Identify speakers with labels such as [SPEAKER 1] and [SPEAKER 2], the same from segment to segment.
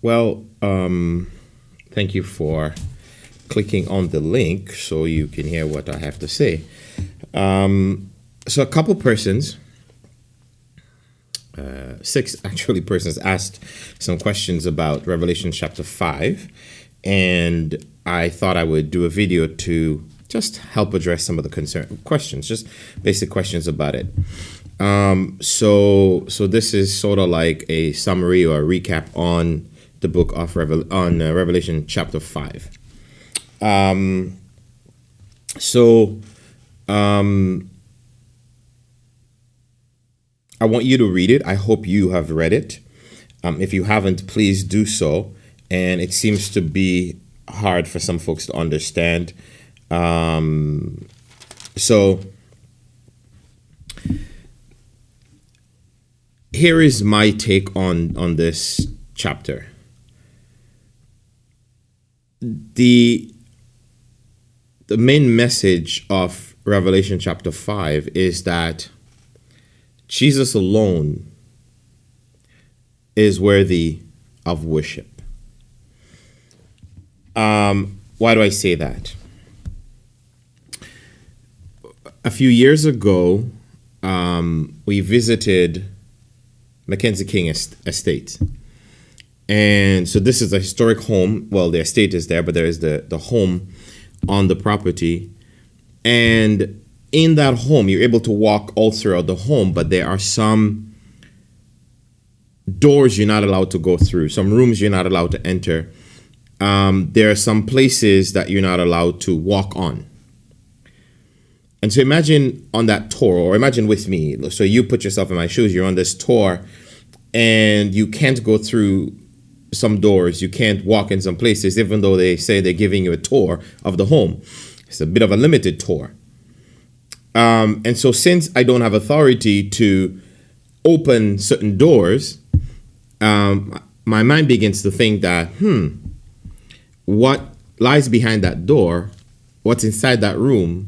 [SPEAKER 1] Well, thank you for clicking on the link so you can hear what I have to say. So a couple persons, six actually persons asked some questions about Revelation chapter 5, and I thought I would do a video to just help address some of the questions, just basic questions about it. So this is sort of like a summary or a recap on the book of Revelation chapter 5. I want you to read it. I hope you have read it. If you haven't, please do so. And it seems to be hard for some folks to understand. So here is my take on this chapter. The main message of Revelation chapter 5 is that Jesus alone is worthy of worship. Why do I say that? A few years ago, we visited Mackenzie King Estate. And so this is a historic home. Well, the estate is there, but there is the home on the property. And in that home, you're able to walk all throughout the home, but there are some doors you're not allowed to go through, some rooms you're not allowed to enter. There are some places that you're not allowed to walk on. And so imagine on that tour, or imagine with me. So you put yourself in my shoes, you're on this tour, and you can't go through some doors, you can't walk in some places, even though they say they're giving you a tour of the home. It's a bit of a limited tour. And so since I don't have authority to open certain doors, my mind begins to think that, what lies behind that door, what's inside that room,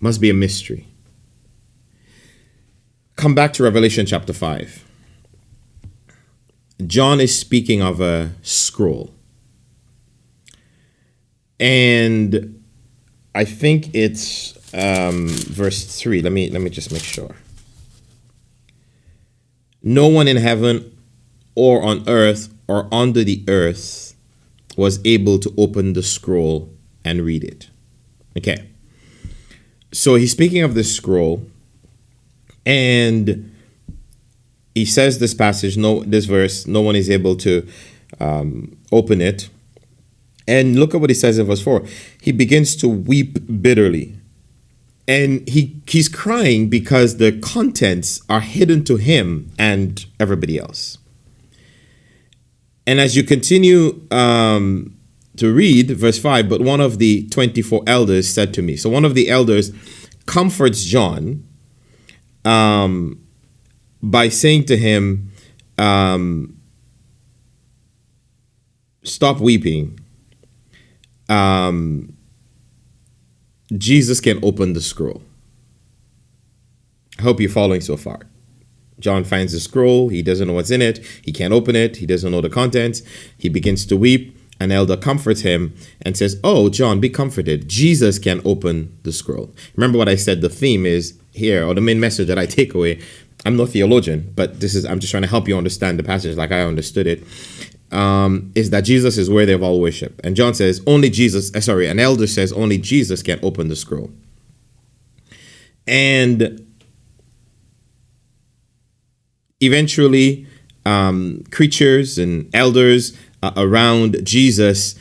[SPEAKER 1] must be a mystery. Come back to Revelation chapter 5. John is speaking of a scroll. And I think it's verse 3. Let me just make sure. No one in heaven or on earth or under the earth was able to open the scroll and read it. Okay. So he's speaking of this scroll, and he says this passage, this verse, no one is able to open it. And look at what he says in verse 4. He begins to weep bitterly. And he's crying because the contents are hidden to him and everybody else. And as you continue to read verse 5, but one of the 24 elders said to me. So one of the elders comforts John by saying to him, stop weeping. Jesus can open the scroll. I hope you're following so far. John finds the scroll. He doesn't know what's in it. He can't open it. He doesn't know the contents. He begins to weep. An elder comforts him and says, oh, John, be comforted. Jesus can open the scroll. Remember what I said, the theme is here, or the main message that I take away. I'm no theologian, but I'm just trying to help you understand the passage like I understood it, is that Jesus is worthy of all worship. And John says, an elder says, only Jesus can open the scroll. And eventually, creatures and elders around Jesus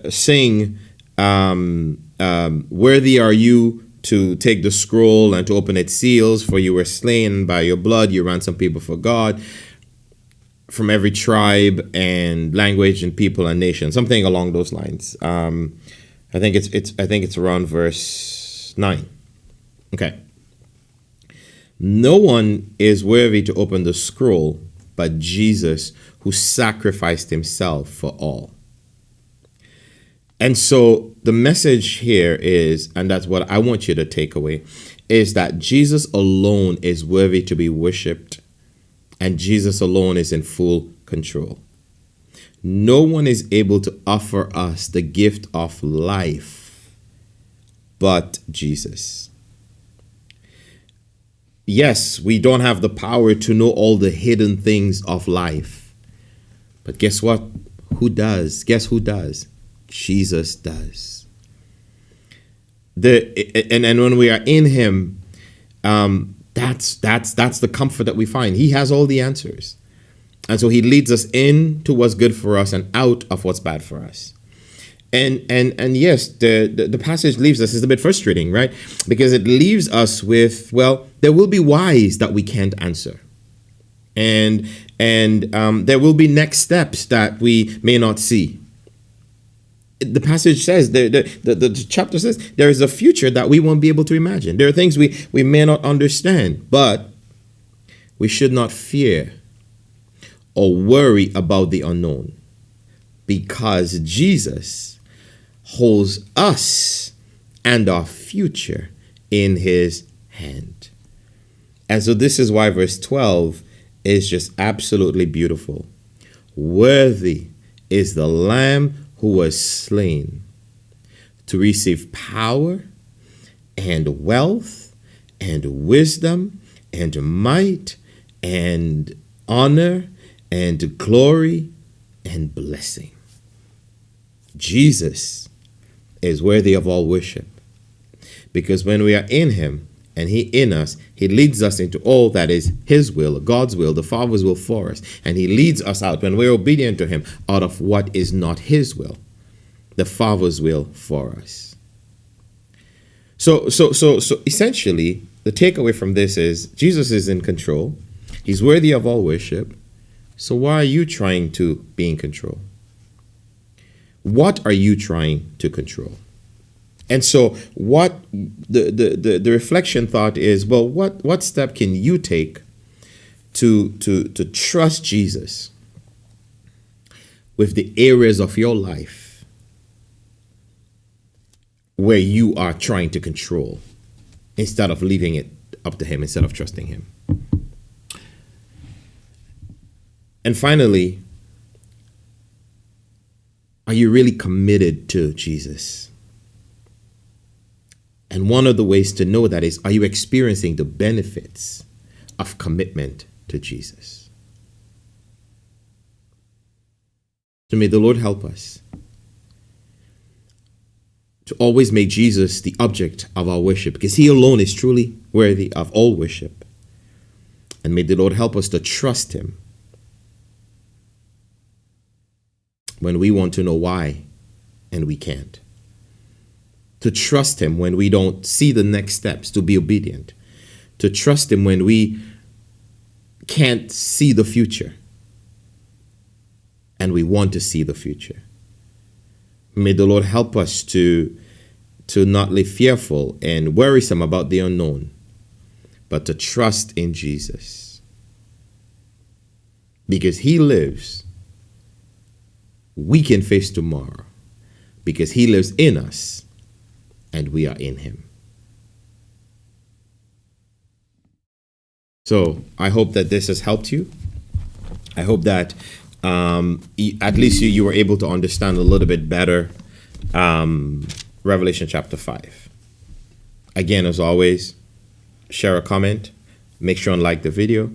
[SPEAKER 1] sing, worthy are you to take the scroll and to open its seals, for you were slain by your blood, you ransomed people for God from every tribe and language and people and nation, something along those lines. I think it's around verse 9. Okay. No one is worthy to open the scroll but Jesus, who sacrificed himself for all. And so the message here is, and that's what I want you to take away, is that Jesus alone is worthy to be worshipped, and Jesus alone is in full control. No one is able to offer us the gift of life but Jesus. Yes, we don't have the power to know all the hidden things of life. But guess what? Who does? Guess who does? Jesus does. And when we are in him, that's the comfort that we find. He has all the answers. And so he leads us into what's good for us and out of what's bad for us. And yes, the passage leaves us. It's a bit frustrating, right? Because it leaves us with, well, there will be whys that we can't answer. And there will be next steps that we may not see. The passage says, the chapter says, there is a future that we won't be able to imagine. There are things we may not understand, but we should not fear or worry about the unknown, because Jesus holds us and our future in his hand. And so this is why verse 12 is just absolutely beautiful. Worthy is the Lamb who was slain to receive power and wealth and wisdom and might and honor and glory and blessing. Jesus is worthy of all worship, because when we are in him and he in us, he leads us into all that is his will, God's will, the Father's will for us. And he leads us out, when we're obedient to him, out of what is not his will, the Father's will for us. So essentially, the takeaway from this is Jesus is in control. He's worthy of all worship. So why are you trying to be in control? What are you trying to control? And so what the reflection thought is, well, what step can you take to trust Jesus with the areas of your life where you are trying to control, instead of leaving it up to him, instead of trusting him? And finally, are you really committed to Jesus? And one of the ways to know that is, are you experiencing the benefits of commitment to Jesus? So may the Lord help us to always make Jesus the object of our worship, because he alone is truly worthy of all worship. And may the Lord help us to trust him when we want to know why and we can't. To trust him when we don't see the next steps to be obedient. To trust him when we can't see the future and we want to see the future. May the Lord help us to not live fearful and worrisome about the unknown, but to trust in Jesus. Because he lives, we can face tomorrow, because he lives in us and we are in him. So I hope that this has helped you. I hope that at least you were able to understand a little bit better Revelation chapter 5. Again, as always, share a comment, make sure and like the video,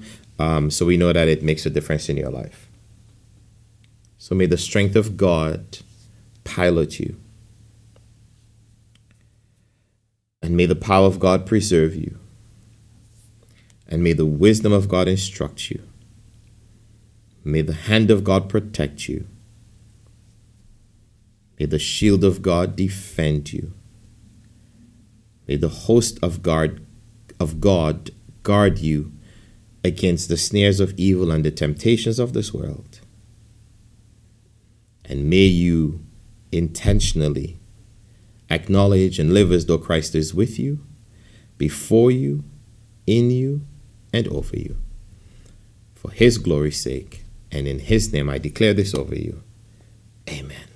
[SPEAKER 1] so we know that it makes a difference in your life. So may the strength of God pilot you. And may the power of God preserve you. And may the wisdom of God instruct you. May the hand of God protect you. May the shield of God defend you. May the host of God guard you against the snares of evil and the temptations of this world. And may you intentionally acknowledge and live as though Christ is with you, before you, in you, and over you. For his glory's sake, and in his name I declare this over you. Amen.